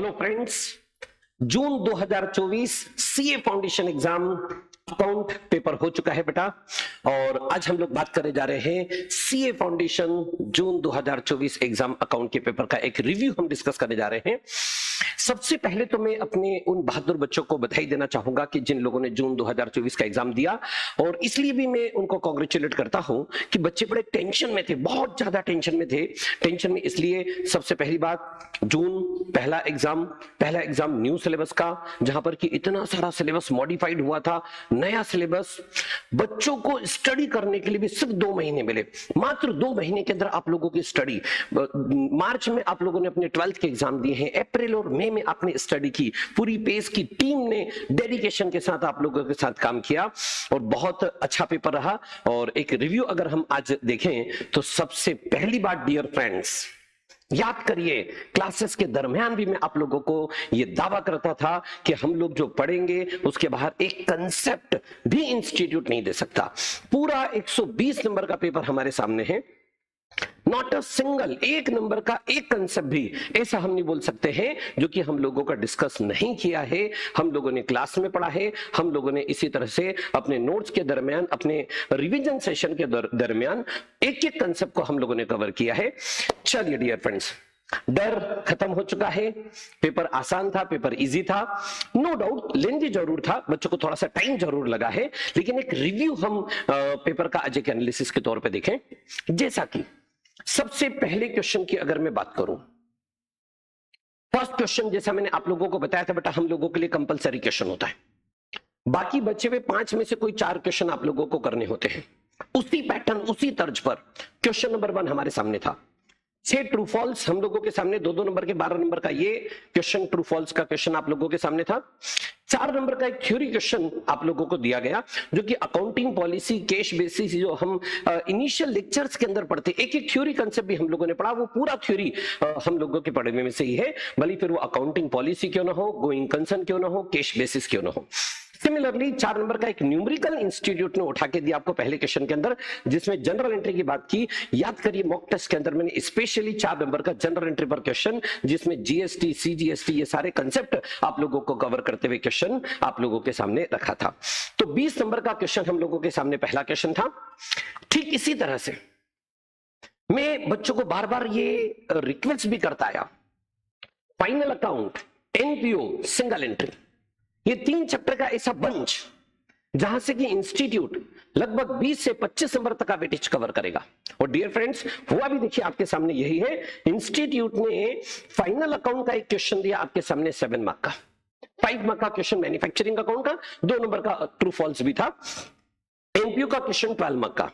Hello friends, जून 2024 CA foundation exam account paper हो चुका है बेटा। और आज हम लोग बात करने जा रहे हैं सीए फाउंडेशन जून 2024 एग्जाम अकाउंट के पेपर का एक रिव्यू हम डिस्कस करने जा रहे हैं। सबसे पहले तो मैं अपने उन बहादुर बच्चों को बधाई देना चाहूंगा कि जिन लोगों ने जून 2024 का एग्जाम दिया, और इसलिए भी मैं उनको कांग्रेचुलेट करता हूं कि बच्चे बड़े टेंशन में थे, बहुत ज्यादा टेंशन में थे। टेंशन में इसलिए, सबसे पहली बात, जून पहला एग्जाम न्यू सिलेबस का, जहां पर कि इतना सारा सिलेबस मॉडिफाइड हुआ था, नया सिलेबस। बच्चों को स्टडी करने के लिए भी सिर्फ 2 महीने मिले, मात्र 2 महीने के अंदर आप लोगों की स्टडी। मार्च में आप लोगों ने अपने 12th के एग्जाम दिए हैं, अप्रैल और मई में आपने स्टडी की, पूरी पेस की टीम ने डेडिकेशन के साथ आप लोगों के साथ काम किया और बहुत अच्छा पेपर रहा। और एक रिव्यू अगर हम आज देखें तो सबसे पहली बात डियर फ्रेंड्स, याद करिए, क्लासेस के दरमियान भी मैं आप लोगों को यह दावा करता था कि हम लोग जो पढ़ेंगे उसके बाहर एक कंसेप्ट भी इंस्टीट्यूट नहीं दे सकता। पूरा 120 नंबर का पेपर हमारे सामने है, नॉट अ सिंगल, एक नंबर का एक कंसेप्ट भी ऐसा हम नहीं बोल सकते हैं जो कि हम लोगों का डिस्कस नहीं किया है। हम लोगों ने क्लास में पढ़ा है, हम लोगों ने इसी तरह से अपने नोट्स के दरमियान, अपने रिवीजन सेशन के दरमियान एक एक कंसेप्ट को हम लोगों ने कवर किया है। चलिए डियर फ्रेंड्स, डर खत्म हो चुका है, पेपर आसान था, पेपर इजी था, नो डाउट लेंथी जरूर था, बच्चों को थोड़ा सा टाइम जरूर लगा है, लेकिन एक रिव्यू हम पेपर का आज एक एनालिसिस के तौर पे देखें। जैसा कि सबसे पहले क्वेश्चन की अगर मैं बात करूं, फर्स्ट क्वेश्चन, जैसा मैंने आप लोगों को बताया था बेटा, हम लोगों के लिए कंपलसरी क्वेश्चन होता है, बाकी बचे हुए 5 में से कोई 4 क्वेश्चन आप लोगों को करने होते हैं। उसी पैटर्न, उसी तर्ज पर क्वेश्चन नंबर 1 हमारे सामने था, 6 ट्रू फॉल्स हम लोगों के सामने, 2-2 नंबर के 12 नंबर का ये क्वेश्चन, ट्रू फॉल्स का क्वेश्चन आप लोगों के सामने था। 4 नंबर का एक थ्योरी क्वेश्चन आप लोगों को दिया गया, जो कि अकाउंटिंग पॉलिसी, कैश बेसिस, जो हम इनिशियल लेक्चर्स के अंदर पढ़ते, एक एक थ्योरी कंसेप्ट भी हम लोगों ने पढ़ा, वो पूरा थ्योरी हम लोगों के पढ़ने में से ही है, भले फिर वो अकाउंटिंग पॉलिसी क्यों ना हो, गोइंग कंसर्न क्यों ना हो, कैश बेसिस क्यों ना हो। सिमिलरली 4 नंबर का एक न्यूमेरिकल इंस्टीट्यूट ने उठा के दिया आपको पहले क्वेश्चन के अंदर, जिसमें जनरल एंट्री की बात की। याद करिए, मॉक टेस्ट के अंदर मैंने स्पेशली 4 नंबर का जनरल एंट्री पर क्वेश्चन, जिसमें जीएसटी, सीजीएसटी, ये सारे कंसेप्ट आप लोगों को कवर करते हुए क्वेश्चन आप लोगों के सामने रखा था। तो 20 नंबर का क्वेश्चन हम लोगों के सामने पहला क्वेश्चन था। ठीक इसी तरह से मैं बच्चों को बार बार ये रिक्वेस्ट भी करता आया, final account, NPO, single entry, ये 3 चैप्टर का ऐसा बंच जहां से कि इंस्टीट्यूट लगभग 20 से 25 नंबर तक का वेटेज कवर करेगा। और डियर फ्रेंड्स, हुआ भी देखिए आपके सामने यही है। इंस्टीट्यूट ने फाइनल अकाउंट का एक क्वेश्चन दिया आपके सामने 7 मार्क का, 5 मार्क का क्वेश्चन मैन्युफैक्चरिंग अकाउंट का, 2 नंबर का ट्रू फॉल्स भी था। एनपीओ का क्वेश्चन 12 मार्क का,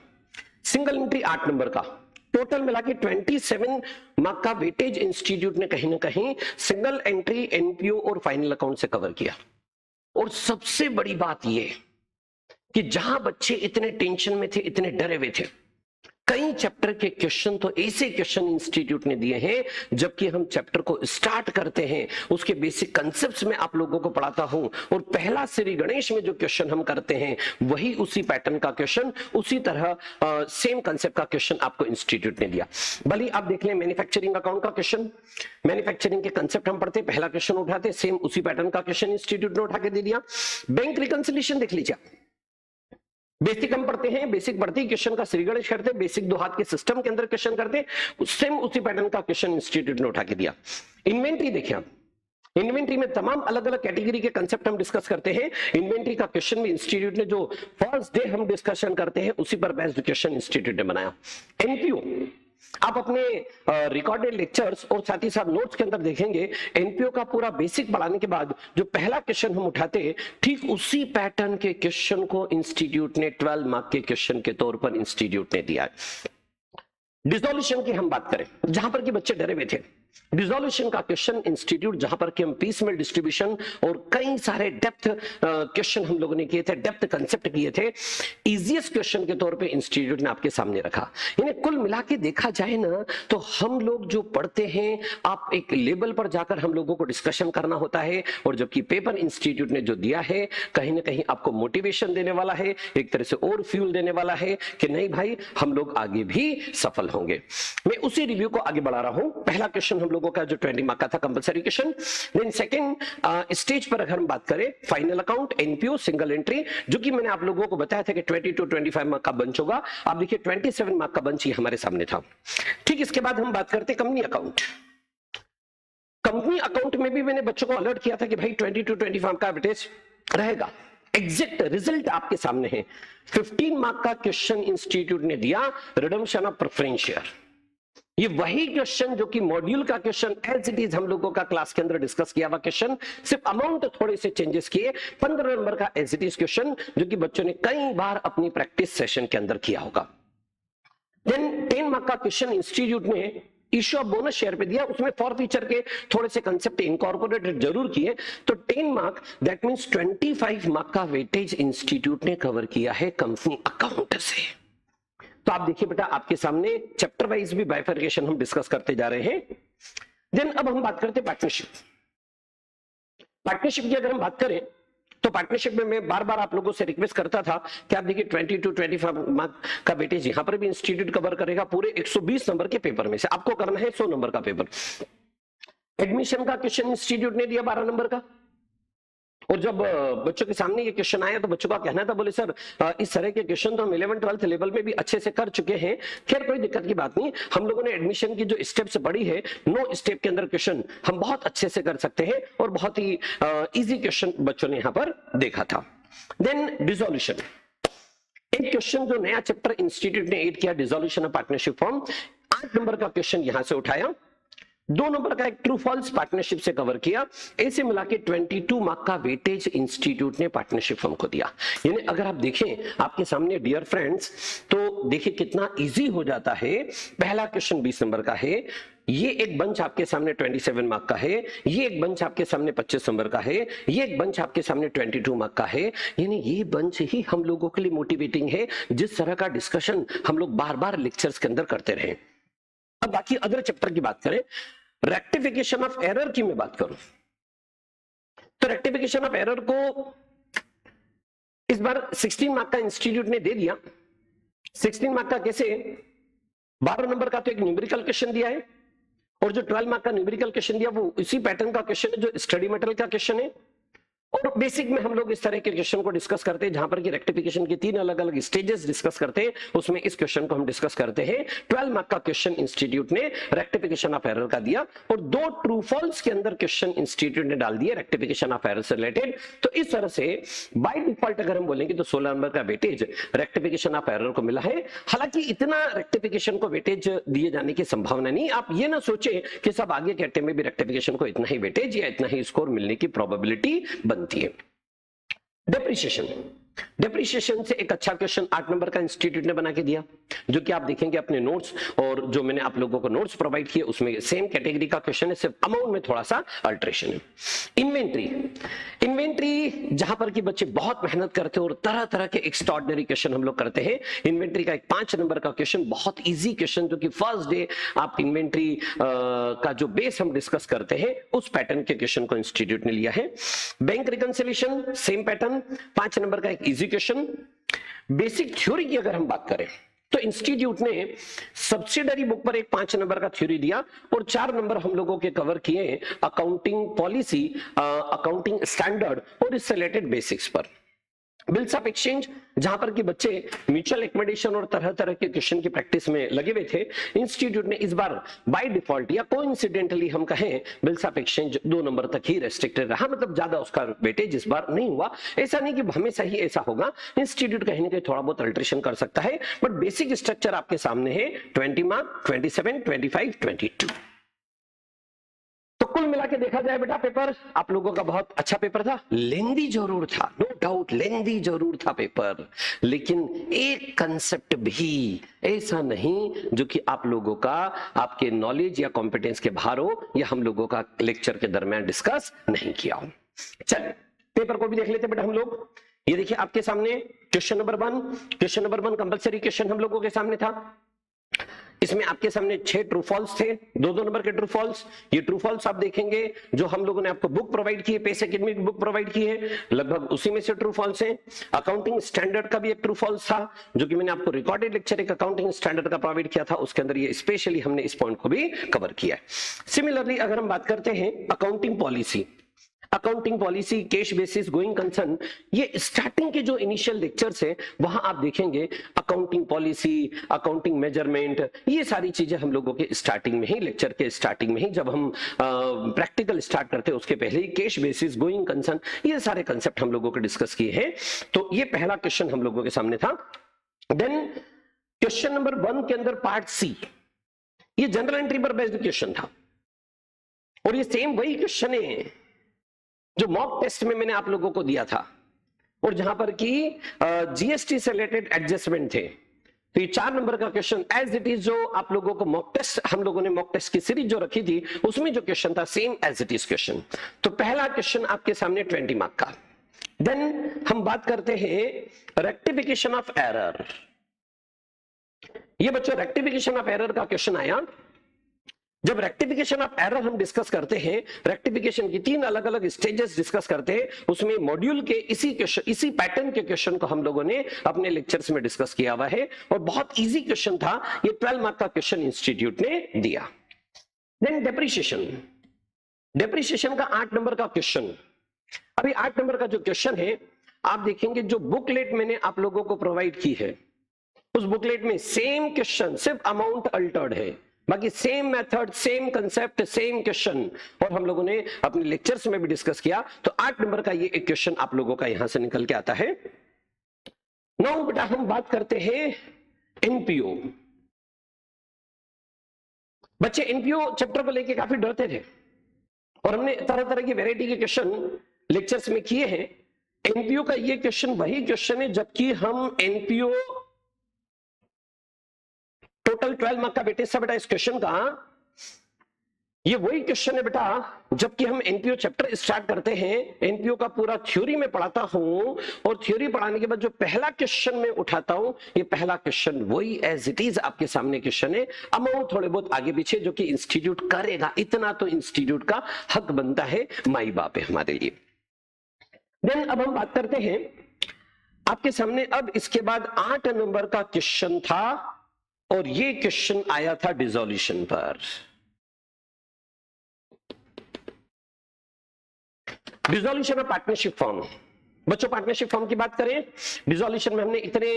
सिंगल एंट्री 8 नंबर का, टोटल मिला के 27 मार्क का वेटेज इंस्टीट्यूट ने कहीं ना कहीं सिंगल एंट्री, एनपीओ और फाइनल अकाउंट से कवर किया। और सबसे बड़ी बात यह कि जहां बच्चे इतने टेंशन में थे, इतने डरे हुए थे, कई चैप्टर के क्वेश्चन तो ऐसे क्वेश्चन इंस्टीट्यूट ने दिए हैं, जबकि हम चैप्टर को स्टार्ट करते हैं उसके बेसिक कंसेप्ट्स में आप लोगों को पढ़ाता हूं, और पहला श्री गणेश में जो क्वेश्चन हम करते हैं वही उसी पैटर्न का क्वेश्चन, उसी तरह सेम कंसेप्ट का क्वेश्चन आपको इंस्टीट्यूट ने दिया। भले आप देख लें मैन्युफैक्चरिंग अकाउंट का क्वेश्चन, मैन्युफैक्चरिंग के कंसेप्ट हम पढ़ते, पहला क्वेश्चन उठाते, सेम उसी पैटर्न का क्वेश्चन इंस्टीट्यूट ने उठा के दे दिया। बैंक रिकंसिलिएशन देख लीजिए, बेसिक हम पढ़ते हैं, बेसिक पढ़ते ही क्वेश्चन का श्री गणेश करते, बेसिक 2 हाथ के सिस्टम के अंदर क्वेश्चन करते, सेम उसी पैटर्न का क्वेश्चन इंस्टीट्यूट ने उठा के दिया। इन्वेंट्री देखिए आप, इन्वेंट्री में तमाम अलग अलग कैटेगरी के कंसेप्ट हम डिस्कस करते हैं। इन्वेंट्री का क्वेश्चन में इंस्टीट्यूट ने जो फर्स्ट डे हम डिस्कशन करते हैं उसी पर बेस्ड क्वेश्चन इंस्टीट्यूट ने बनाया। एनपीओ आप अपने रिकॉर्डेड लेक्चर्स और साथ ही साथ नोट्स के अंदर देखेंगे, एनपीओ का पूरा बेसिक पढ़ाने के बाद जो पहला क्वेश्चन हम उठाते, ठीक उसी पैटर्न के क्वेश्चन को इंस्टीट्यूट ने 12 मार्क के क्वेश्चन के तौर पर इंस्टीट्यूट ने दिया है। डिसोल्यूशन की हम बात करें, जहां पर कि बच्चे डरे हुए थे, डिसोल्यूशन का क्वेश्चन इंस्टीट्यूट, जहां पर कि हम पीसमेल डिस्ट्रीब्यूशन और कई सारे डेप्थ क्वेश्चन हम लोगों ने किए थे, डेप्थ कंसेप्ट किए थे, इजीएस्ट क्वेश्चन के तौर पे इंस्टीट्यूट ने आपके सामने रखा। यानी कुल मिला के देखा जाए ना, तो हम लोग जो पढ़ते हैं, आप एक लेवल पर जाकर हम लोगों को डिस्कशन करना होता है, और जबकि पेपर इंस्टीट्यूट ने जो दिया है कहीं ना कहीं आपको मोटिवेशन देने वाला है, एक तरह से और फ्यूल देने वाला है कि नहीं भाई, हम लोग आगे भी सफल होंगे। मैं उसी रिव्यू को आगे बढ़ा रहा हूं। पहला क्वेश्चन हम लोगों का जो 20 मार्क का था compulsory question. Then second stage पर अगर हम बात करें final account, NPO, single entry, जो कि मैंने आप लोगों को बताया था कि 20 to 25 मार्क का बंच होगा। आप देखिए 27 मार्क का बंच ही हमारे सामने था। ठीक, इसके बाद हम बात करते कंपनी अकाउंट। कंपनी अकाउंट में भी मैंने बच्चों को अलर्ट किया था कि भाई 20 to 25 का वेटेज रहेगा। एग्जैक्ट रिजल्ट आपके सामने है। 15 मार्क का क्वेश्चन इंस्टीट्यूट ने दिया, रिडम्पशन ऑफ प्रेफरेंस शेयर। ये वही क्वेश्चन जो कि मॉड्यूल का क्वेश्चन एज इट इज हम लोगों का क्लास के अंदर डिस्कस किया हुआ क्वेश्चन, सिर्फ अमाउंट थोड़े से चेंजेस किए। 15 नंबर का एज इट इज क्वेश्चन जो कि बच्चों ने कई बार अपनी प्रैक्टिस सेशन के अंदर किया होगा। देन 10 मार्क का क्वेश्चन इंस्टीट्यूट ने इश्यू ऑफ बोनस शेयर पे दिया, उसमें फॉर फीचर के थोड़े से कंसेप्ट इनकॉर्पोरेटेड जरूर किए। तो 10 मार्क दैट मींस 25 मार्क का वेटेज इंस्टीट्यूट ने कवर किया है कंपनी अकाउंट से। तो आप देखिए बेटा आपके सामने चैप्टर वाइज भी बाइफर्केशन हम डिस्कस करते जा रहे हैं। देन अब हम बात करते हैं पार्टनरशिप। पार्टनरशिप की अगर हम बात करें तो पार्टनरशिप में मैं बार बार आप लोगों से रिक्वेस्ट करता था कि आप देखिए 20 to 25 मार्क का वेटेज यहां पर भी इंस्टीट्यूट कवर करेगा। पूरे 120 नंबर के पेपर में से आपको करना है 100 नंबर का पेपर। एडमिशन का क्वेश्चन इंस्टीट्यूट ने दिया 12 नंबर का, और जब बच्चों के सामने ये क्वेश्चन आया तो बच्चों का कहना था, बोले सर इस तरह के क्वेश्चन तो हम 11th-12th लेवल में भी अच्छे से कर चुके हैं। खैर कोई दिक्कत की बात नहीं, हम लोगों ने एडमिशन की जो स्टेप्स पढ़ी है, 9 स्टेप के अंदर क्वेश्चन हम बहुत अच्छे से कर सकते हैं और बहुत ही इजी क्वेश्चन बच्चों ने यहाँ पर देखा था। देन डिसोल्यूशन, एक क्वेश्चन जो नया चैप्टर इंस्टीट्यूट ने ऐड किया, dissolution of partnership form, 8 number का क्वेश्चन यहां से उठाया। 2 नंबर का एक ट्रू फॉल्स पार्टनरशिप से कवर किया। ऐसे मिला के 22 मार्क का वेटेज इंस्टीट्यूट ने पार्टनरशिप फर्म को दिया। यानी अगर आप देखें आपके सामने डियर फ्रेंड्स, तो देखिए कितना इजी हो जाता है। पहला क्वेश्चन 20 नंबर का है, ये एक बंच आपके सामने 27 मार्क का है, ये एक बंच आपके सामने 25 नंबर का है, ये एक बंच आपके सामने 22 मार्क का है। यानी ये बंच ही हम लोगों के लिए मोटिवेटिंग है, जिस तरह का डिस्कशन हम लोग बार बार लेक्चर्स के अंदर करते रहे। अब बाकी अदर चैप्टर की बात करें, रेक्टिफिकेशन ऑफ एरर की मैं बात करूं तो रेक्टिफिकेशन ऑफ एरर को इस बार 16 मार्क का इंस्टीट्यूट ने दे दिया। 16 मार्क का कैसे, 12 नंबर का तो एक न्यूमेरिकल क्वेश्चन दिया है, और जो 12 मार्क का न्यूमेरिकल क्वेश्चन दिया वो इसी पैटर्न का क्वेश्चन है जो स्टडी मटेरियल का क्वेश्चन है। और बेसिक में हम लोग इस तरह के क्वेश्चन को डिस्कस करते हैं जहां पर कि रेक्टिफिकेशन के 3 अलग अलग स्टेजेस डिस्कस करते हैं, उसमें इस क्वेश्चन को हम डिस्कस करते हैं। 12 मार्क का क्वेश्चन इंस्टीट्यूट ने रेक्टिफिकेशन ऑफ एरर का दिया, और 2 ट्रू फॉल्स के अंदर क्वेश्चन इंस्टीट्यूट ने डाल दिए रेक्टिफिकेशन ऑफ एरर से रिलेटेड। तो इस तरह से बाय डिफॉल्ट अगर हम बोलेंगे तो 16 नंबर का वेटेज रेक्टिफिकेशन ऑफ एरर को मिला है। हालांकि इतना रेक्टिफिकेशन को वेटेज दिए जाने की संभावना नहीं, आप ये ना सोचे कि सब आगे के अटेम्प्ट में भी रेक्टिफिकेशन को इतना ही वेटेज या इतना ही स्कोर मिलने की प्रोबेबिलिटी बनती है। डेप्रिसिएशन, डेप्रिसिएशन से एक अच्छा क्वेश्चन 8 नंबर का इंस्टीट्यूट ने बना के दिया, जो कि आप देखेंगे अपने नोट्स, और जो मैंने आप लोगों को नोट्स प्रोवाइड किए उसमें सेम कैटेगरी का क्वेश्चन है, सिर्फ अमाउंट में थोड़ा सा अल्टरेशन है। इन्वेंट्री, इन्वेंट्री जहां पर कि बच्चे बहुत मेहनत करते हैं और तरह तरह के एक्स्ट्राऑर्डिनरी क्वेश्चन हम लोग करते हैं। इन्वेंट्री का एक 5 नंबर का क्वेश्चन, बहुत इजी क्वेश्चन, जो कि फर्स्ट डे आप इन्वेंट्री का जो बेस हम डिस्कस करते हैं उस पैटर्न के क्वेश्चन को इंस्टीट्यूट ने लिया है। Bank reconciliation same pattern, 5 number का एक इजी क्वेश्चन। बेसिक थ्योरी की अगर हम बात करें तो इंस्टीट्यूट ने सब्सिडरी बुक पर एक 5 नंबर का थ्योरी दिया, और 4 नंबर हम लोगों के कवर किए अकाउंटिंग पॉलिसी, अकाउंटिंग स्टैंडर्ड और इससे रिलेटेड बेसिक्स पर। बिल्स ऑफ एक्सचेंज, जहां पर कि बच्चे म्यूचुअल एकोमोडेशन और तरह तरह के क्वेश्चन की प्रैक्टिस में लगे हुए थे, इंस्टीट्यूट ने इस बार बाय डिफॉल्ट या कोइंसिडेंटली हम कहें बिल्स ऑफ एक्सचेंज 2 नंबर तक ही रेस्ट्रिक्टेड रहा, मतलब ज्यादा उसका वेटेज इस बार नहीं हुआ। ऐसा नहीं कि हमेशा ही ऐसा होगा, इंस्टीट्यूट कहीं ना कहीं थोड़ा बहुत अल्टरेशन कर सकता है, बट बेसिक स्ट्रक्चर आपके सामने है। 20 मार्क, 27, 25, 22। कुल मिला के देखा जाए बेटा पेपर आप लोगों का बहुत अच्छा पेपर था। लेंदी जरूर था, नो डाउट लेंदी जरूर था पेपर, लेकिन एक कंसेप्ट भी ऐसा नहीं जो कि आप लोगों का आपके नॉलेज या कॉम्पिटेंस के बाहर हो, या हम लोगों का लेक्चर के दरमियान डिस्कस नहीं किया हो। चलिए पेपर को भी देख लेते बेटा हम लोग। ये देखिए आपके सामने question number 1, question number 1 compulsory question हम लोगों के सामने था। इसमें आपके सामने 6 ट्रू फॉल्स थे, 2-2 नंबर के ट्रू फॉल्स। ये ट्रू फॉल्स आप देखेंगे जो हम लोगों ने आपको बुक प्रोवाइड की है, पेस एकेडमी की बुक प्रोवाइड की है, लगभग उसी में से ट्रू फॉल्स हैं। अकाउंटिंग स्टैंडर्ड का भी एक ट्रू फॉल्स था जो कि मैंने आपको रिकॉर्डेड लेक्चर एक अकाउंटिंग स्टैंडर्ड का प्रोवाइड किया था, उसके अंदर ये स्पेशली हमने इस पॉइंट को भी कवर किया है। सिमिलरली अगर हम बात करते हैं accounting policy, accounting policy, cash basis, going concern, ये स्टार्टिंग के जो इनिशियल लेक्चर्स है वहां आप देखेंगे अकाउंटिंग पॉलिसी, अकाउंटिंग मेजरमेंट, ये सारी चीजें हम लोगों के स्टार्टिंग में ही, लेक्चर के स्टार्टिंग में ही जब हम प्रैक्टिकल स्टार्ट करते हैं उसके पहले ही कैश बेसिस, गोइंग कंसर्न, ये सारे कंसेप्ट हम लोगों को डिस्कस किए हैं। तो ये पहला क्वेश्चन हम लोगों के सामने था। देन क्वेश्चन नंबर 1 के अंदर पार्ट सी, ये जनरल एंट्री पर बेस्ड क्वेश्चन था और ये सेम वही क्वेश्चन है जो मॉक टेस्ट में मैंने आप लोगों को दिया था और जहां पर कि जीएसटी से रिलेटेड एडजस्टमेंट थे। तो ये 4 नंबर का क्वेश्चन एज इट इज, जो आप लोगों को मॉक टेस्ट, हम लोगों ने मॉक टेस्ट की सीरीज जो रखी थी उसमें जो क्वेश्चन था same as it is question. तो पहला क्वेश्चन आपके सामने 20 मार्क का। देन हम बात करते हैं रेक्टिफिकेशन ऑफ एरर। ये बच्चों रेक्टिफिकेशन ऑफ एरर का क्वेश्चन आया। जब रेक्टिफिकेशन ऑफ एरर हम डिस्कस करते हैं, रेक्टिफिकेशन की 3 अलग अलग स्टेजेस डिस्कस करते हैं, उसमें मॉड्यूल के इसी पैटर्न के क्वेश्चन को हम लोगों ने अपने लेक्चर्स में डिस्कस किया हुआ है और बहुत इजी क्वेश्चन था। ये 12 मार्क का क्वेश्चन इंस्टीट्यूट ने दिया। देन डेप्रिसिएशन, डेप्रिसिएशन का 8 नंबर का क्वेश्चन। अभी 8 नंबर का जो क्वेश्चन है आप देखेंगे, जो बुकलेट मैंने आप लोगों को प्रोवाइड की है उस बुकलेट में सेम क्वेश्चन, सिर्फ अमाउंट अल्टर्ड है, बाकी same method, same concept, same question, और हम लोगों ने अपने लेक्चर्स में भी डिस्कस किया। तो 8 नंबर का ये एक क्वेश्चन आप लोगों का यहां से निकल के आता है। नाउ बेटा हम बात करते हैं एनपीओ। बच्चे एनपीओ चैप्टर को लेके काफी डरते थे और हमने तरह तरह की वैरायटी के क्वेश्चन लेक्चर्स में किए हैं। एनपीओ का ये क्वेश्चन वही क्वेश्चन है, जबकि हम एनपीओ टोटल 12 मार्क का बेटे सब बेटा इस क्वेश्चन का, ये वही क्वेश्चन है बेटा, जबकि हम एनपीओ चैप्टर स्टार्ट करते हैं, एनपीओ का पूरा थ्योरी में पढ़ाता हूं और थ्योरी पढ़ाने के बाद जो पहला क्वेश्चन में उठाता हूं, ये पहला क्वेश्चन वही एज इट इज आपके सामने क्वेश्चन है। अमाउंट थोड़े बहुत आगे पीछे जो कि इंस्टीट्यूट करेगा, इतना तो इंस्टीट्यूट का हक बनता है, माई बाप है हमारे लिए। देन अब हम बात करते हैं आपके सामने, अब इसके बाद 8 नंबर का क्वेश्चन था और ये क्वेश्चन आया था डिसोल्यूशन पर। Dissolution of partnership form. बच्चों पार्टनरशिप फॉर्म की बात करें, डिसोल्यूशन में हमने इतने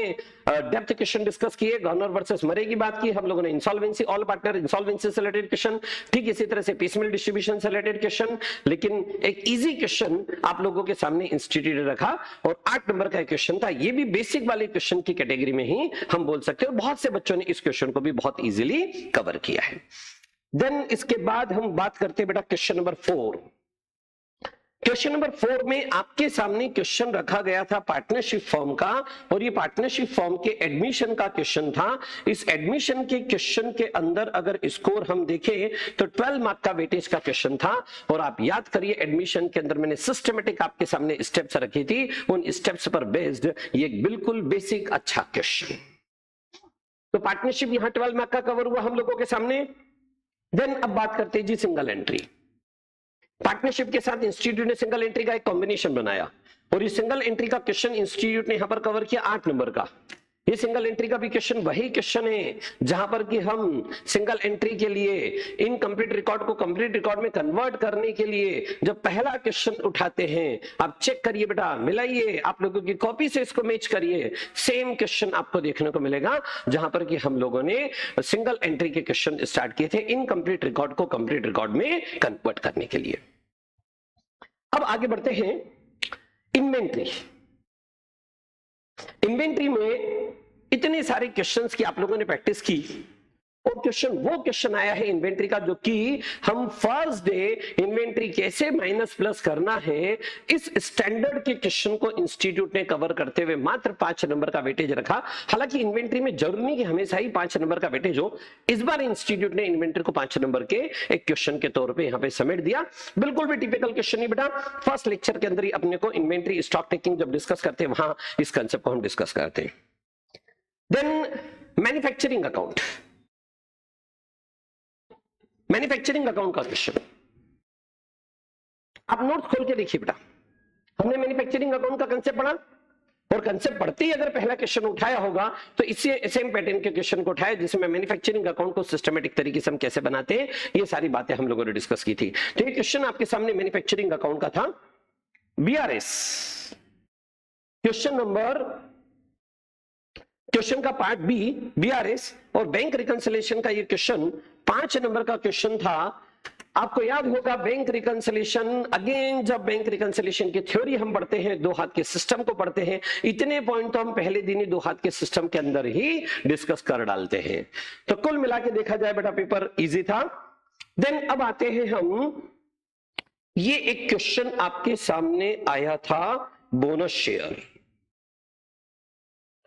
डेप्थ क्वेश्चन डिस्कस किए। गवर्नर वर्सेस मरे की बात की हम लोगों ने, इंसॉल्वेंसी, ऑल पार्टनर इंसॉल्वेंसी से रिलेटेड क्वेश्चन, ठीक इसी तरह से पीसमेल डिस्ट्रीब्यूशन से रिलेटेड क्वेश्चन। लेकिन एक इजी क्वेश्चन आप लोगों के सामने इंस्टीट्यूट ने रखा और 8 नंबर का क्वेश्चन था। ये भी बेसिक वाले क्वेश्चन की कैटेगरी में ही हम बोल सकते हैं। बहुत से बच्चों ने इस क्वेश्चन को भी बहुत इजीली कवर किया है। देन इसके बाद हम बात करते हैं बेटा क्वेश्चन नंबर 4। क्वेश्चन नंबर 4 में आपके सामने क्वेश्चन रखा गया था पार्टनरशिप फॉर्म का और ये पार्टनरशिप फॉर्म के एडमिशन का क्वेश्चन था। इस एडमिशन के क्वेश्चन के अंदर अगर स्कोर हम देखें तो 12 मार्क का वेटेज का क्वेश्चन था और आप याद करिए एडमिशन के अंदर मैंने सिस्टमेटिक आपके सामने स्टेप्स रखी थी, उन स्टेप्स पर बेस्ड ये बिल्कुल बेसिक अच्छा क्वेश्चन। तो पार्टनरशिप यहां 12 मार्क का कवर हुआ हम लोगों के सामने। देन अब बात करते हैं जी सिंगल एंट्री। पार्टनरशिप के साथ इंस्टीट्यूट ने सिंगल एंट्री का एक कॉम्बिनेशन बनाया और इस सिंगल एंट्री का क्वेश्चन इंस्टीट्यूट ने यहां पर कवर किया 8 नंबर का। ये सिंगल एंट्री का भी क्वेश्चन वही क्वेश्चन है जहां पर कि हम सिंगल एंट्री के लिए इनकम्प्लीट रिकॉर्ड को कंप्लीट रिकॉर्ड में कन्वर्ट करने के लिए जब पहला क्वेश्चन उठाते हैं, आप चेक करिए बेटा, मिलाइए, आप लोगों की कॉपी से इसको मैच करिए, सेम क्वेश्चन आपको देखने को मिलेगा जहां पर कि हम लोगों ने सिंगल एंट्री के क्वेश्चन स्टार्ट किए थे इनकम्प्लीट रिकॉर्ड को कंप्लीट रिकॉर्ड में कन्वर्ट करने के लिए। अब आगे बढ़ते हैं इन्वेंट्री। इन्वेंट्री में इतने सारे क्वेश्चंस की आप लोगों ने प्रैक्टिस की और वो क्वेश्चन आया है इन्वेंट्री का जो कि हम फर्स्ट डे इन्वेंट्री कैसे माइनस प्लस करना है, इस स्टैंडर्ड के क्वेश्चन को इंस्टीट्यूट ने कवर करते हुए मात्र 5 नंबर का वेटेज रखा। हालांकि इन्वेंट्री में जरूरी नहीं कि हमेशा ही 5 नंबर का वेटेज हो, इस बार इंस्टीट्यूट ने इन्वेंट्री को 5 नंबर के एक क्वेश्चन के तौर पे यहां पे समेट दिया। बिल्कुल भी टिपिकल क्वेश्चन नहीं बेटा, फर्स्ट लेक्चर के अंदर ही अपने को इन्वेंट्री स्टॉक टेकिंग जब डिस्कस करते हैं वहां इस कंसेप्ट को हम डिस्कस करते हैं। Then manufacturing account. Manufacturing account का क्वेश्चन, आप नोट्स खोल के देखिए बेटा। हमने मैन्युफैक्चरिंग अकाउंट का कंसेप्ट पढ़ा, और कंसेप्ट पढ़ते ही अगर पहला क्वेश्चन उठाया होगा तो इसी सेम पैटर्न के क्वेश्चन को उठाया, जिसमें मैन्युफैक्चरिंग अकाउंट को सिस्टमेटिक तरीके से हम कैसे बनाते हैं, ये सारी बातें हम लोगों ने डिस्कस की थी। तो ये क्वेश्चन आपके सामने मैन्युफैक्चरिंग अकाउंट का था, बीआरएस क्वेश्चन का पार्ट बी बीआरएस और बैंक रिकंसिलिएशन का ये क्वेश्चन 5 नंबर का क्वेश्चन था। आपको याद होगा बैंक रिकंसिलिएशन, अगेन जब बैंक रिकंसिलिएशन की थ्योरी हम पढ़ते हैं, दो हाथ के सिस्टम को पढ़ते हैं, इतने पॉइंट तो हम पहले दिन ही दो हाथ के सिस्टम के अंदर ही डिस्कस कर डालते हैं। तो कुल मिला के देखा जाए बेटा पेपर इजी था। देन अब आते हैं हम, ये एक क्वेश्चन आपके सामने आया था बोनस शेयर,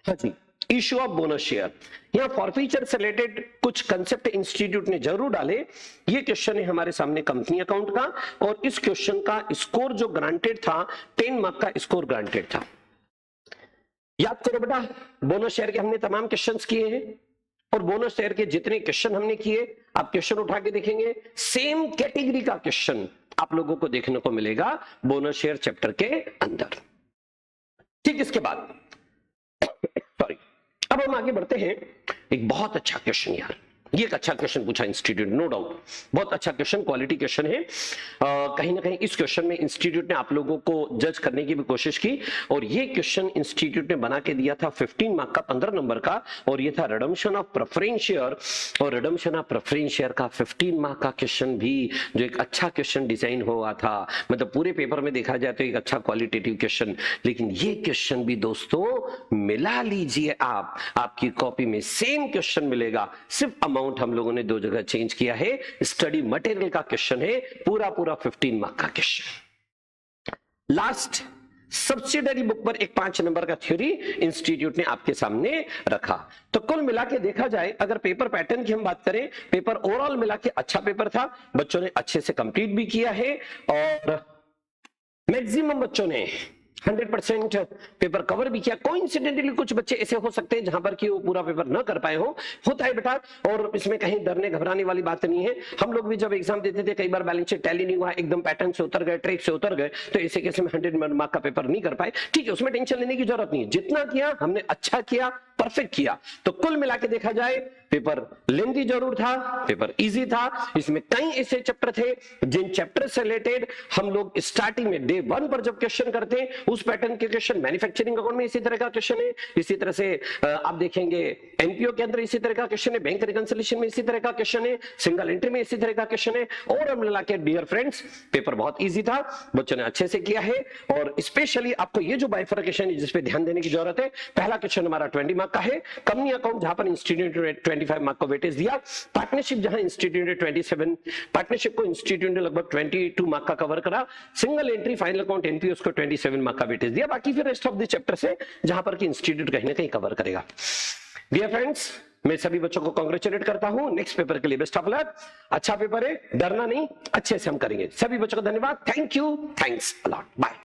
हाँ जी, इश्यू ऑफ बोनस शेयर। यहां फॉरफीचर से रिलेटेड कुछ कंसेप्ट इंस्टीट्यूट ने जरूर डाले। ये क्वेश्चन है हमारे सामने कंपनी अकाउंट का, और इस क्वेश्चन का स्कोर जो ग्रांटेड था 10 मार्क का स्कोर ग्रांटेड था। याद करो बेटा, बोनस शेयर के हमने तमाम क्वेश्चंस किए हैं, और बोनस शेयर के जितने क्वेश्चन हमने किए, आप क्वेश्चन उठा के देखेंगे, सेम कैटेगरी का क्वेश्चन आप लोगों को देखने को मिलेगा बोनस शेयर चैप्टर के अंदर। ठीक, इसके बाद सॉरी, अब हम आगे बढ़ते हैं। एक बहुत अच्छा क्वेश्चन यार, ये एक अच्छा क्वेश्चन पूछा इंस्टीट्यूट, नो डाउट बहुत अच्छा क्वेश्चन, क्वालिटी क्वेश्चन है। कहीं ना कहीं इस क्वेश्चन में इंस्टीट्यूट ने आप लोगों को जज करने की भी कोशिश की, और ये क्वेश्चन इंस्टीट्यूट ने बना के दिया था 15 मार्क का, 15 नंबर का, और ये था रिडम्पशन ऑफ प्रेफरेंस शेयर। और रिडम्पशन ऑफ प्रेफरेंस शेयर का 15 मार्क का क्वेश्चन भी जो एक अच्छा क्वेश्चन डिजाइन हुआ था, मतलब पूरे पेपर में देखा जाए तो एक अच्छा क्वालिटेटिव क्वेश्चन। लेकिन ये क्वेश्चन भी दोस्तों मिला लीजिए आप, आपकी कॉपी में सेम क्वेश्चन मिलेगा, सिर्फ अमाउंट हम लोगों ने दो जगह चेंज किया है। स्टडी मटेरियल का क्वेश्चन है, पूरा 15 मार्क का क्वेश्चन। लास्ट सब्सिडरी बुक पर एक 5 नंबर का थ्योरी इंस्टीट्यूट ने आपके सामने रखा। तो कुल मिला के देखा जाए, अगर पेपर पैटर्न की हम बात करें, पेपर ओवरऑल मिला के अच्छा पेपर था, बच्चों ने अच्छे से कंप्लीट भी किया है, और मैक्सिमम बच्चों ने 100% पेपर कवर भी किया। कोइंसिडेंटली कुछ बच्चे ऐसे हो सकते हैं जहां पर कि वो पूरा पेपर ना कर पाए हो, होता है बेटा, और इसमें कहीं डरने घबराने वाली बात नहीं है। हम लोग भी जब एग्जाम देते थे, कई बार बैलेंस शीट टैली नहीं हुआ, एकदम पैटर्न से उतर गए, ट्रैक से उतर गए, तो ऐसे केस में 100 मार्क का पेपर नहीं कर पाए। ठीक है, उसमें टेंशन लेने की जरूरत नहीं है, जितना किया हमने अच्छा किया, परफेक्ट किया। तो कुल मिला के देखा जाए, पेपर लेंथी जरूर था, पेपर इजी था। इसमें कई ऐसे चैप्टर थे जिन चैप्टर से रिलेटेड हम लोग स्टार्टिंग में डे 1 पर जब क्वेश्चन करते हैं, उस पैटर्न के क्वेश्चन मैन्युफैक्चरिंग अकाउंट में इसी तरह का क्वेश्चन है, इसी तरह से आप देखेंगे एनपीओ के अंदर इसी तरह का क्वेश्चन है, बैंक रिकंसिलिएशन में इसी तरह का क्वेश्चन है, सिंगल एंट्री में इसी तरह का क्वेश्चन है। और हम मिला के डियर फ्रेंड्स, पेपर बहुत इजी था, बच्चों ने अच्छे से किया है। और स्पेशली आपको ये जो बाइफरकेशन है, जिस पे ध्यान देने की जरूरत है, पहला क्वेश्चन हमारा 20 मार्क का है, कंपनी अकाउंट जहां पर इंस्टीट्यूट ने 25 मार्क को वेटेज दिया, पार्टनरशिप जहां इंस्टीट्यूट ने 27, पार्टनरशिप को इंस्टीट्यूट ने लगभग 22 मार्क का कवर करा, single entry final account NPO उसको 27 मार्क का वेटेज दिया। बाकी फिर रेस्ट ऑफ द चैप्टर से जहां पर कि इंस्टीट्यूट कहीं ना कहीं कवर करेगा। डियर फ्रेंड्स, मैं सभी बच्चों को कांग्रेचुलेट करता हूं, नेक्स्ट पेपर के लिए बेस्ट ऑफ लक। अच्छा पेपर है, डरना नहीं, अच्छे से हम करेंगे। सभी बच्चों को धन्यवाद, thank you, thanks a lot, bye.